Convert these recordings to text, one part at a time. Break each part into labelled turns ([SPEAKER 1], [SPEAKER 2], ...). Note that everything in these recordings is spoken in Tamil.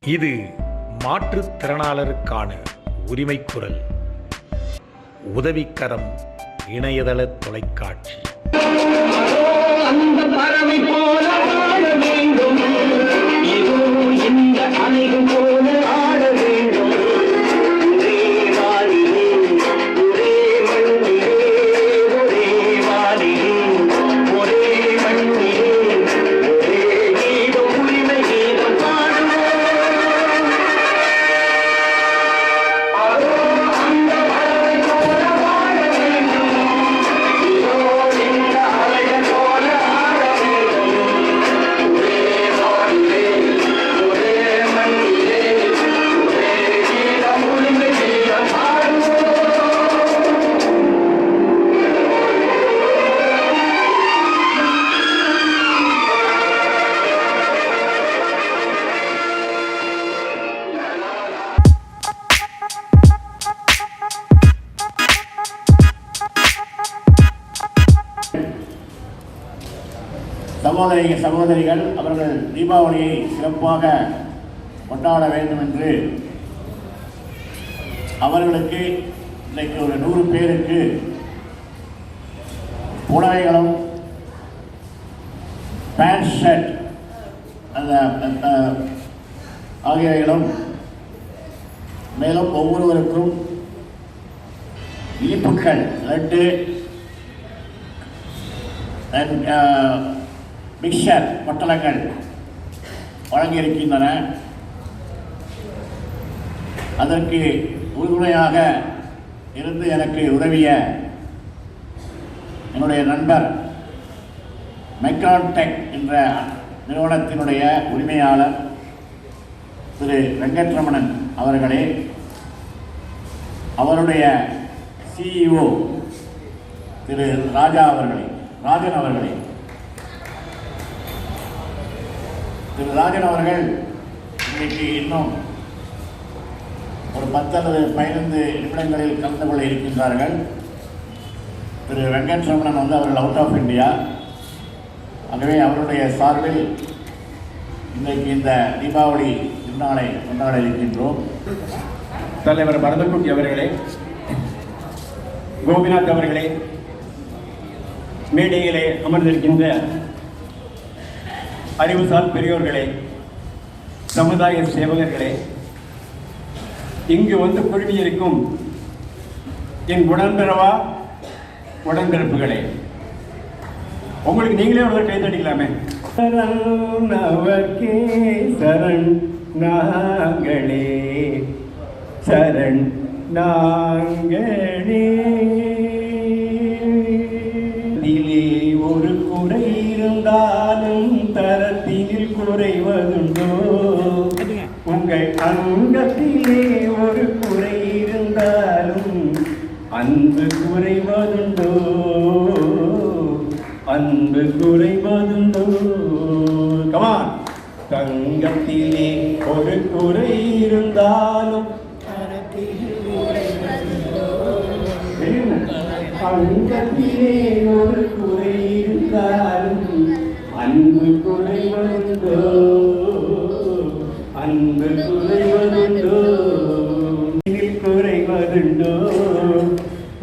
[SPEAKER 1] இது மாற்றுத்திறனாளருக்கான உரிமை குரல். உதவிக்கரம் இணையதள தொலைக்காட்சி. அந்த பறவை போல ஆட வேண்டும், இதோ இந்த அலைகள் போல ஆட வேண்டும். ஒரே வானிலே, ஒரே மண்ணிலே, ஒரே வானிலே, ஒரே மண்ணிலே, ஒரே கீதம், உரிமை கீதம் பாடுவோம். அந்த பறவை போல ஆட வேண்டும், இதோ இந்த அலைகள் போல ஆட வேண்டும். ஒரே வானிலே, ஒரே மண்ணிலே, ஒரே கீதம், உரிமை கீதம் பாடுவோம்.
[SPEAKER 2] சகோதரி சகோதரிகள் அவர்கள் தீபாவளியை சிறப்பாக கொண்டாட வேண்டும் என்று அவர்களுக்கு இன்றைக்கு ஒரு 100 பேருக்கு புடவைகளும் பேண்ட் ஷர்ட் அந்த ஆகியவைகளும், மேலும் ஒவ்வொருவருக்கும் இனிப்புகள் லட்டு மிக்சர் பொட்டலங்கள் வழங்கியிருக்கின்றன. அதற்கு உறுதுணையாக இருந்து எனக்கு உதவிய என்னுடைய நண்பர் மைக்ரான்டெக் என்ற நிறுவனத்தினுடைய உரிமையாளர் திரு வெங்கட்ரமணன் அவர்களே, அவருடைய CEO திரு ராஜன் அவர்களே, திரு ராஜன் அவர்கள் இன்றைக்கு இன்னும் ஒரு 10 அல்லது 15 நிமிடங்களில் கலந்து கொள்ள இருக்கின்றார்கள். திரு வெங்கட்ரமணன் அவர்கள் அவுட் ஆஃப் இந்தியா. ஆகவே அவருடைய சார்பில் இன்றைக்கு இந்த தீபாவளி திருநாளை கொண்டாட இருக்கின்றோம்.
[SPEAKER 3] தலைவர் பரதக்குட்டி அவர்களே, கோபிநாத் அவர்களே, மேடையிலே அமர்ந்திருக்கின்ற அறிவுசால் பெரியோர்களே, சமுதாய சேவகர்களே, இங்கு வந்து குழுமியிருக்கும் என் உடன்பிறப்புகளே, உங்களுக்கு நீங்களே ஒரு கை தட்டிக்கலாமே. சரண் அவர்க்கே சரண் நாங்களே, சரண் நாங்களே. இதிலே ஒரு குறை இருந்தாலும் தரத்தினில் குறைவதுண்டோ? உங்கள் அங்கத்திலே ஒரு குறை இருந்தாலும் அன்பு குறைவதுண்டோ? அன்பு குறைவதுண்டோ? கமான். தங்கத்திலே ஒரு குறை இருந்தாலும் அங்கத்திலே ஒரு குறை இருந்தாலும் அன்பு குறைவதுண்டோ? அன்பு குறைவதுண்டோ? குறைவதுண்டோ?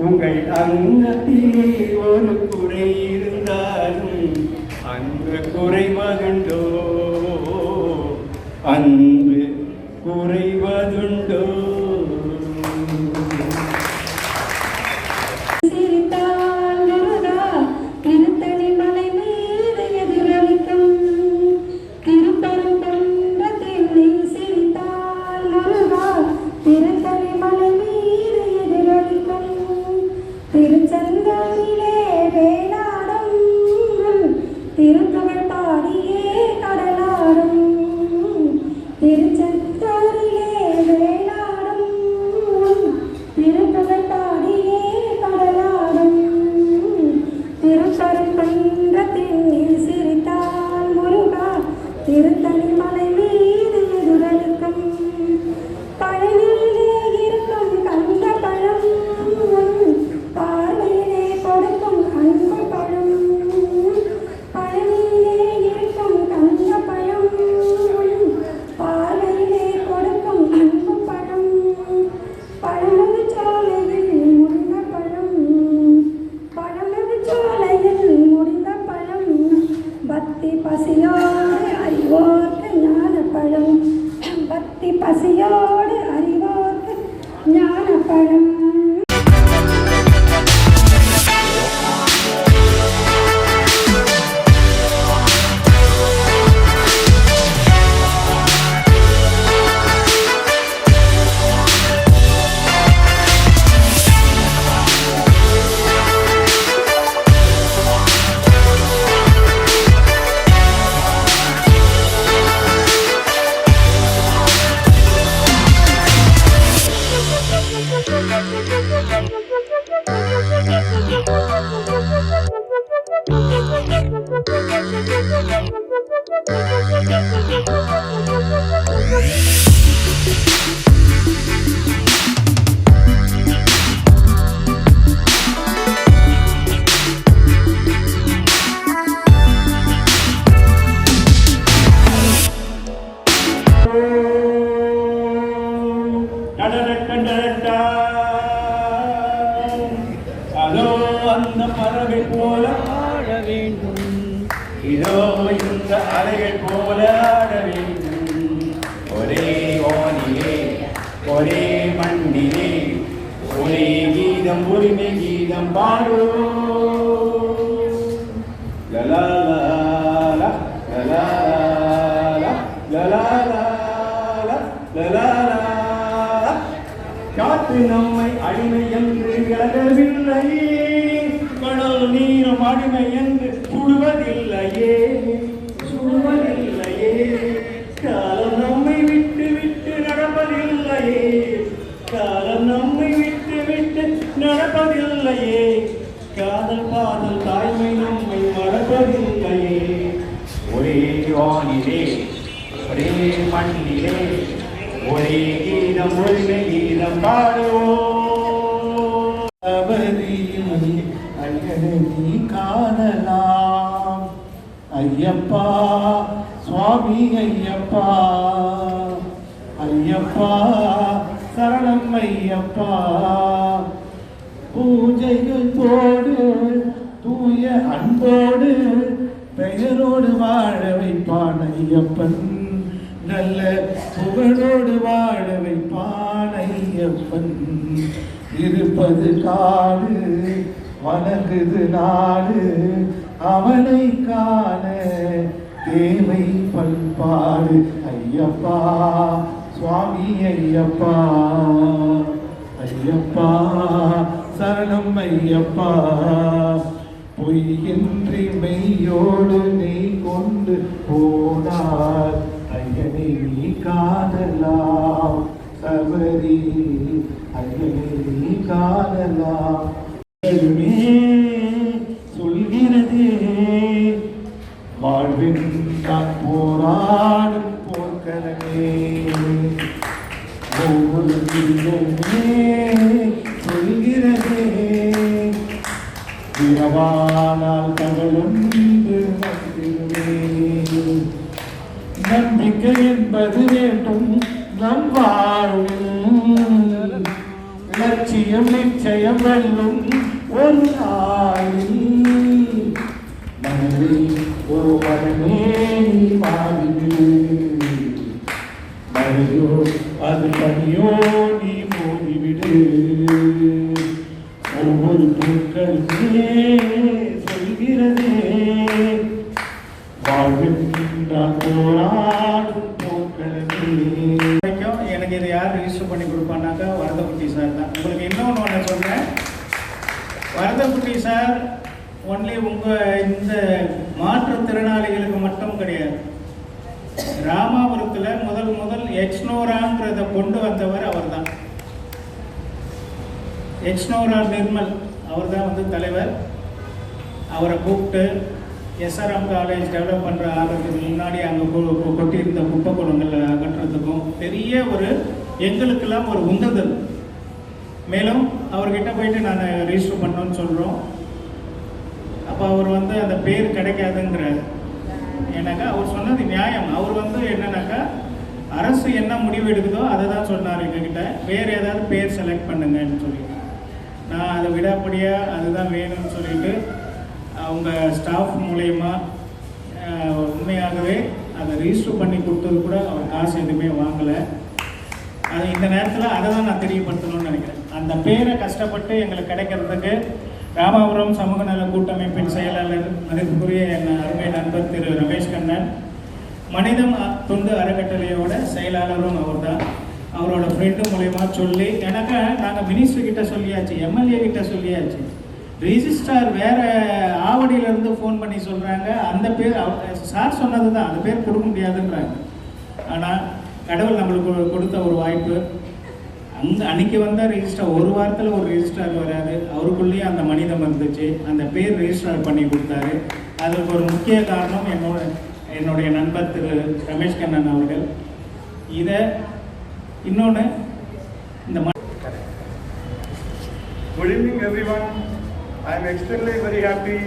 [SPEAKER 3] உங்கள் அங்கத்திலே ஒரு குறை இருந்தாலும் அன்பு குறைவதுண்டோ? அன்பு குறைவதுண்டோ?
[SPEAKER 4] திருச்செந்தூரிலே வேளாடும் திருப்புகழ் பாடியே கடலாடும். திருச்செந்தூரிலே வேளாடும் திருப்புகழ் பாடியே கடலாடும். திருப்பரங்குன்றத்தில் சிரித்தால் முருகா திருத்தணி மலை மீது எதிரொலிக்கும். பழனியிலே இருக்கும் கந்த பழம் பார்வை
[SPEAKER 3] அதோ அந்த பறவை போல ஆட வேண்டும், இதோ இந்த அலைகள் போல ஆட வேண்டும். ஒரே வானிலே ஒரே மண்ணிலே ஒரே கீதம் உரிமை கீதம் பாடுவோம். லலா லலா லலா லலா லலா. காற்று நம்மை அடிமை என்று விலகவில்லையே, கடல் நீரும் அடிமை என்று சுடுவதில்லையே, சுடுவதில்லையே. காலம் நம்மை விட்டு விட்டு நடப்பதில்லையே, காலம் நம்மை விட்டு விட்டு நடப்பதில்லையே. காதல் பாதல் தாய்மை நம்மை மறப்பதில்லையே. ஒரே வானிலே ஒரே மண்ணிலே ஒரே கீதம் உரிமை கீதம் பாடுவோம். அவரையும் ஐயனை நீ காணலாம் ஐயப்பா, சுவாமி ஐயப்பா, ஐயப்பா சரணம் ஐயப்பா. பூஜைகள் போடு தூய அன்போடு பெயரோடு வாழ வைப்பான் ஐயப்பன், நல்ல புகழோடு வாழ வைப்பான் ஐயப்பன். இருப்பது காடு வணங்குது நாடு, அவனை காண தேவை பண்பாடு. ஐயப்பா சுவாமி ஐயப்பா, ஐயப்பா சரணம் ஐயப்பா. பொய்யின்றி மெய்யோடு நீ கொண்டு போனார் ஐயனை நீ காணலாம் சபரி, ஐயனை நீ காணலாம். சொல்கிறதே வாழ்வின் தான் போராடும் போர்க்களமே, ஒவ்வொரு சொல்கிறதே இரவானால் தகவொன்று வந்திருவே. நம்பிக்கை என்பது வேண்டும் நம் வாழ்வில், லட்சியம் நிச்சயம் வெல்லும் ஒரு நாளில். மனதில் ஒரு மனமே நீ மாறிவிடு, மழையோ அது பனியோ நீ போதிவிடு. ஒவ்வொரு பூக்களுமே சொல்கிறதே வாழ்கின்றான் போராடும் பூக்களமே. எனக்கு இதை யார் ரிஜிஸ்டர் பண்ணி கொடுப்பான்னாக்கா வரதக்குட்டி சார் தான். உங்களுக்கு இன்னொன்று ஒன்று சொல்கிறேன், வரதக்குட்டி சார் ஒன்லி உங்கள் இந்த மாற்றுத்திறனாளிகளுக்கு மட்டும் கிடையாது. ராமாபுரத்தில் முதல் எக்ஸ்னோரான்றதை கொண்டு வந்தவர் அவர் தான். எக்ஸ்னோரா நிர்மல் அவர் தான் வந்து தலைவர். அவரை கூப்பிட்டு எஸ்ஆர்எம் காலேஜ் டெவலப் பண்ணுற ஆகிறதுக்கு முன்னாடி அங்கே கொட்டியிருந்த குப்பை குளங்களை அகற்றுறதுக்கும் பெரிய ஒரு எங்களுக்கெல்லாம் ஒரு உந்துதல். மேலும் அவர்கிட்ட போயிட்டு நான் ரிஜிஸ்டர் பண்ணோன்னு சொல்கிறோம். அப்போ அவர் வந்து அந்த பேர் கிடைக்காதுங்கிறார். ஏன்னாக்கா அவர் சொன்னது நியாயம். அவர் வந்து என்னன்னாக்கா அரசு என்ன முடிவு எடுக்குதோ அதை தான் சொன்னார் எங்ககிட்ட. வேறு ஏதாவது பேர் செலக்ட் பண்ணுங்கன்னு சொல்லிட்டு நான் அதை விடாப்படியாக அதுதான் வேணும்னு சொல்லிட்டு அவங்க ஸ்டாஃப் மூலயமா உண்மையாகவே அதை ரிஜிஸ்டர் பண்ணி கொடுத்தது கூட அவர் காசு எதுவுமே வாங்கலை. அது இந்த நேரத்தில் அதை தான் நான் தெரியப்படுத்தணும்னு நினைக்கிறேன். அந்த பேரை கஷ்டப்பட்டு எங்களுக்கு கிடைக்கிறதுக்கு ராமாபுரம் சமூக நல கூட்டமைப்பின் செயலாளர் மதிப்புக்குரிய என் அருமை நண்பர் திரு ரமேஷ் கண்ணன், மனிதம் தொண்டு அறக்கட்டளையோட செயலாளரும் அவர் தான். அவரோட ஃப்ரெண்டு மூலயமா சொல்லி எனக்கு நாங்கள் மினிஸ்டர்கிட்ட சொல்லியாச்சு, எம்எல்ஏ கிட்ட சொல்லியாச்சு. ரிஜிஸ்ட்ரார் வேறு ஆவடியிலேருந்து ஃபோன் பண்ணி சொல்கிறாங்க அந்த பேர் சார் சொன்னது தான், அந்த பேர் கொடுக்க முடியாதுன்றாங்க. ஆனால் கடவுள் நம்மளுக்கு கொடுத்த ஒரு வாய்ப்பு. அன்னைக்கு வந்தால் ரிஜிஸ்டர் ஒரு வாரத்தில் ஒரு ரிஜிஸ்ட்ரார் வராது, அவருக்குள்ளேயும் அந்த மனிதம் இருந்துச்சு. அந்த பேர் ரிஜிஸ்டர் பண்ணி கொடுத்தாரு. அதுக்கு ஒரு முக்கிய காரணம் என்னுடைய நண்பர் திரு ரமேஷ் கண்ணன் அவர்கள். இதை இன்னொன்று இந்த
[SPEAKER 5] Good evening, everyone. I am extremely very happy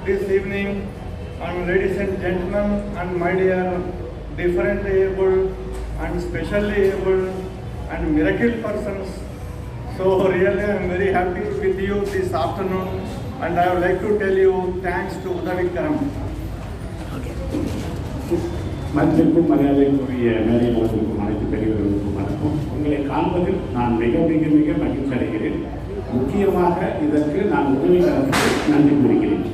[SPEAKER 5] this evening, and ladies and gentlemen, and my dear differently able and specially able and miracle persons. So really, I am very happy with you this afternoon, and I would like to tell you thanks to Udavikaram.
[SPEAKER 2] மதிப்பிற்கும் மரியாதைக்குரிய மேலையில் வந்திருக்கும் அனைத்து பெரியவர்களுக்கும் வணக்கம். உங்களை காண்பதில் நான் மிக மிக மிக மகிழ்ச்சி அடைகிறேன். முக்கியமாக இதற்கு நான் உதவியாளருக்கு நன்றி கூறுகிறேன்.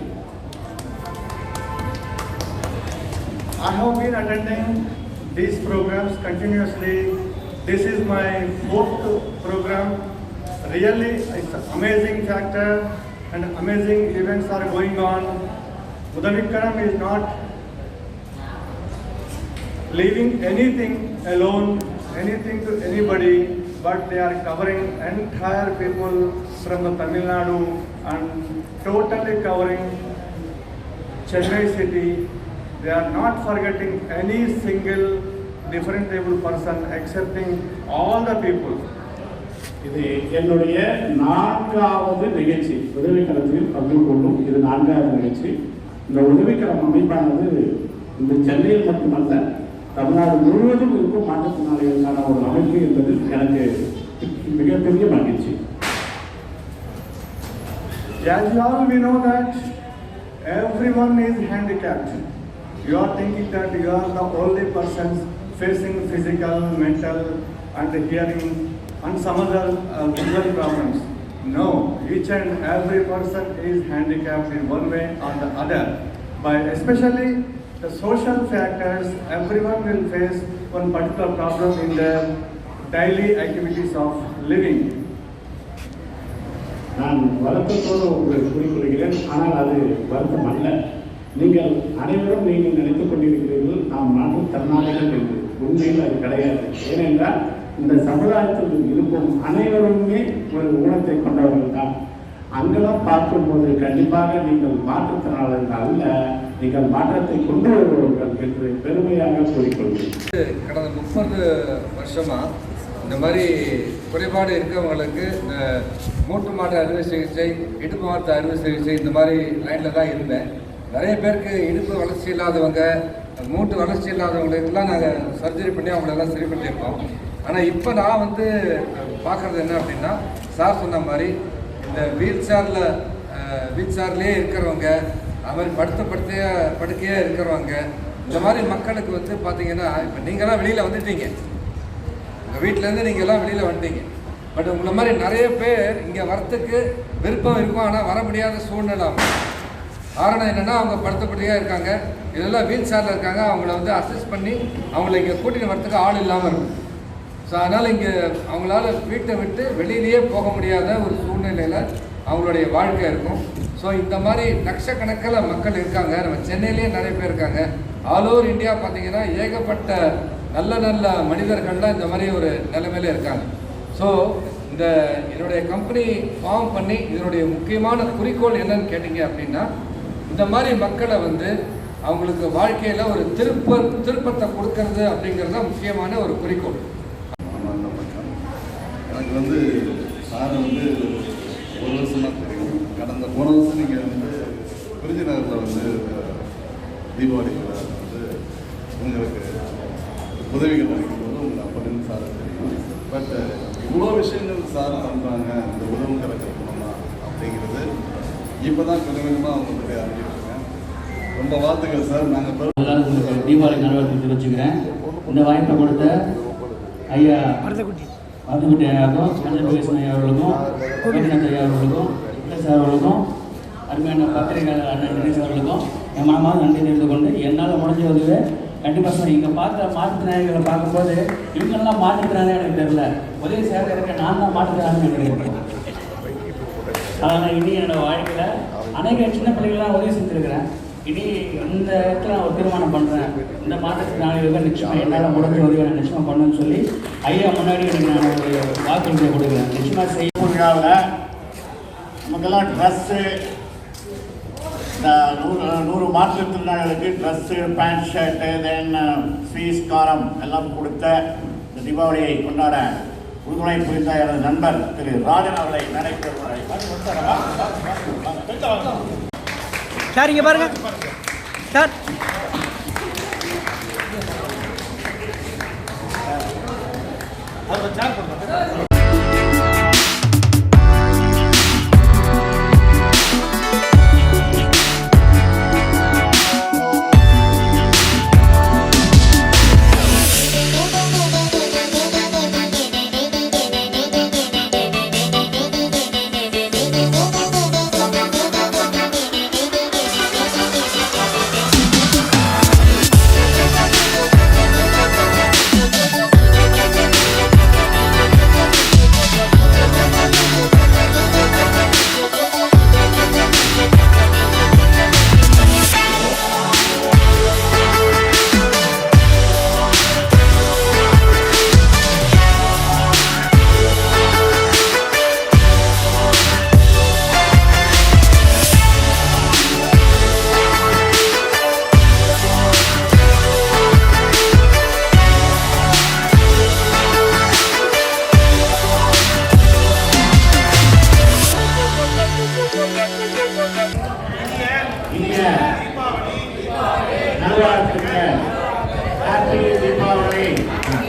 [SPEAKER 5] I have been attending these programs continuously. This is my 4th program. Really, it's an amazing factor and amazing events are going on. Udavikaram is not leaving anything alone, anything to anybody, but they are covering entire people from the Tamil Nadu and totally covering Chennai city. They are not forgetting any single different able person, accepting all the people.
[SPEAKER 2] இது என்னுடைய 4வது நிகழ்ச்சி. உதவிக்கரத்தில் பங்கு கொள்ளும் இது 4வது நிகழ்ச்சி. இந்த உதவிக்கரம் அமைப்பானது இந்த சென்னையில் மட்டுமல்ல, தமிழ்நாடு முழுவதும் இருக்கும் மாற்றுத்திறனாளிகளுக்கான ஒரு அமைப்பு என்பது எனக்கு மிகப்பெரிய மகிழ்ச்சி.
[SPEAKER 5] As you all we know that everyone is handicapped. You are thinking that you are the only persons facing physical, mental and hearing and some other visual problems. No, each and every person is handicapped in one way or the other. By especially the social factors, everyone will face one particular problem in their daily activities of living.
[SPEAKER 2] நான் வருத்தத்தோடு உங்களுக்கு கூறிக்கொள்கிறேன், ஆனால் அது வருத்தம் அல்ல. நீங்கள் அனைவரும் நீங்கள் நினைத்துக் கொண்டிருக்கிறீர்கள் நாம் மாற்றுத்திறனாளிகள் என்று. உண்மையில் அது கிடையாது. ஏனென்றால் இந்த சமுதாயத்தில் இருக்கும் அனைவருமே ஒரு ஊனத்தை கொண்டவர்கள் தான். அங்கெல்லாம் பார்க்கும்போது கண்டிப்பாக நீங்கள் மாற்றுத்திறனாளர்கள் அல்ல, நீங்கள் மாற்றத்தை கொண்டு வருபவர்கள் என்று பெருமையாக கூறிக்கொள்கிறேன்.
[SPEAKER 6] கடந்த 30 வருஷமாக இந்த மாதிரி குறைபாடு இருக்கிறவங்களுக்கு இந்த மூட்டு மாற்று அறுவை சிகிச்சை, இடுப்பு மாற்று அறுவை சிகிச்சை இந்த மாதிரி லைனில் தான் இருந்தேன். நிறைய பேருக்கு இடுப்பு வளர்ச்சி இல்லாதவங்க, மூட்டு வளர்ச்சி இல்லாதவங்களுக்கெல்லாம் நாங்கள் சர்ஜரி பண்ணி அவங்களெல்லாம் சரி பண்ணியிருக்கோம். ஆனால் இப்போ நான் வந்து பார்க்குறது என்ன அப்படின்னா, சார் சொன்ன மாதிரி இந்த வீல் சேர்லேயே இருக்கிறவங்க, அது மாதிரி படுக்கையாக இருக்கிறவங்க, இந்த மாதிரி மக்களுக்கு வந்து பார்த்தீங்கன்னா, இப்போ நீங்கள்லாம் வெளியில் வந்துட்டீங்க, உங்கள் வீட்டிலேருந்து நீங்கள் எல்லாம் வெளியில் வந்துட்டீங்க. பட் உங்களை மாதிரி நிறைய பேர் இங்கே வரத்துக்கு விருப்பம் இருக்கும், ஆனால் வர முடியாத சூழ்நிலை. காரணம் என்னென்னா, அவங்க படுத்தப்படியாக இருக்காங்க, இதெல்லாம் வீல் சேரில் இருக்காங்க, அவங்கள வந்து அசஸ் பண்ணி அவங்கள இங்கே கூட்டிகிட்டு வரத்துக்கு ஆள் இல்லாமல் இருக்கும். ஸோ அதனால் இங்கே அவங்களால வீட்டை விட்டு வெளியிலேயே போக முடியாத ஒரு சூழ்நிலையில் அவங்களுடைய வாழ்க்கை இருக்கும். ஸோ இந்த மாதிரி லட்சக்கணக்கில் மக்கள் இருக்காங்க. நம்ம சென்னையிலேயே நிறைய பேர் இருக்காங்க. ஆல் ஓவர் இந்தியா பார்த்திங்கன்னா ஏகப்பட்ட நல்ல நல்ல மனிதர்கள்லாம் இந்த மாதிரி ஒரு நிலைமையில இருக்காங்க. ஸோ இந்த என்னுடைய கம்பெனி ஃபார்ம் பண்ணி இதனுடைய முக்கியமான குறிக்கோள் என்னன்னு கேட்டிங்க அப்படின்னா, இந்த மாதிரி மக்களை வந்து அவங்களுக்கு வாழ்க்கையில் ஒரு திருப்பத்தை கொடுக்கறது அப்படிங்கிறது தான் முக்கியமான ஒரு குறிக்கோள்.
[SPEAKER 7] எனக்கு வந்து சார் வந்து ஒரு வருஷமாக தெரியும். போன வருஷம் நீங்கள் வந்து விருதுநகரில் வந்து தீபாவளி வந்து உங்களுக்கு உதவிகள் அளிக்கும்போது உங்களை அப்படின்னு சார் தெரியும். பட் இவ்வளோ விஷயங்கள் சார் பண்ணுறாங்க இந்த உதவுங்கிற கட்டணமா அப்படிங்கிறது இப்போ தான் கொஞ்சம் கொஞ்சமாக அவங்க போய் அறிஞ்சிருக்கேன். ரொம்ப வாழ்த்துக்கள் சார். நாங்கள்
[SPEAKER 8] உங்களுக்கு தீபாவளி நல்வாழ்த்து தெரிவிச்சுக்கிறேன். இந்த வாய்ப்பை கொடுத்த ஐயா மருதுக்குட்டி ஐயாவுக்கும், மஞ்சள் பேசன் ஐயா அவர்களுக்கும், கோபிநாத் ஐயா அவர்களுக்கும், சார் அவர்களுக்கும், அருமையான பத்திரிகையாளர் அண்ணன் தினேஷ் அவர்களுக்கும் என் மனமாக நன்றி தெரிந்து கொண்டு, என்னால் முடிஞ்ச உதவி கண்டிப்பாக இங்கே பார்க்குற மாற்றுத்திறனாளிகளை பார்க்கும்போது இவங்கெல்லாம் மாற்றுத்திறனாலே எனக்கு தெரியல, உதவி சேவை இருக்க நான் தான் மாற்றுத்திறனாளி எனக்கு. அதனால் இனி என்னோடய வாழ்க்கையில் அநேக சின்ன பிள்ளைகள்லாம் உதவி செஞ்சுருக்கிறேன். இனி இந்த இடத்துல நான் ஒரு தீர்மானம் பண்ணுறேன், இந்த மாற்றுத்திறனாளிகளுக்கு நிச்சயமாக என்னால் முடிஞ்ச உதவி நான் நிச்சயமாக பண்ணுன்னு சொல்லி ஐயா முன்னாடி எனக்கு நான் ஒரு வாக்குறுதியை கொடுக்குறேன். நிச்சயமாக செய்ய
[SPEAKER 2] விழாவில் நமக்கெல்லாம் ட்ரெஸ்ஸு, 100 மாற்றுத்திறனாளிகளுக்கு ட்ரெஸ்ஸு, பேண்ட், ஷர்ட்டு, தென் ஸ்வீஸ், காரம் எல்லாம் கொடுத்த இந்த தீபாவளியை கொண்டாட உறுதுணை புரிந்த எனது நண்பர் திரு ராஜன் அவர்களை நடைபெறுவார்.
[SPEAKER 9] சார் இங்கே பாருங்க சார்.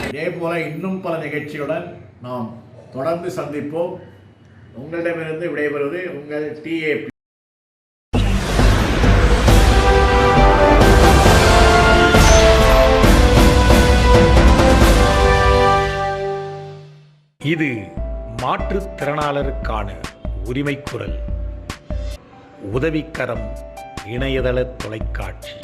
[SPEAKER 2] இதே போல இன்னும் பல நிகழ்ச்சியுடன் நாம் தொடர்ந்து சந்திப்போம். உங்களிடமிருந்து விடைபெறுவது உங்கள் TAP.
[SPEAKER 10] இது மாற்றுத்திறனாளருக்கான உரிமை குரல். உதவிக்கரம் இணையதள தொலைக்காட்சி.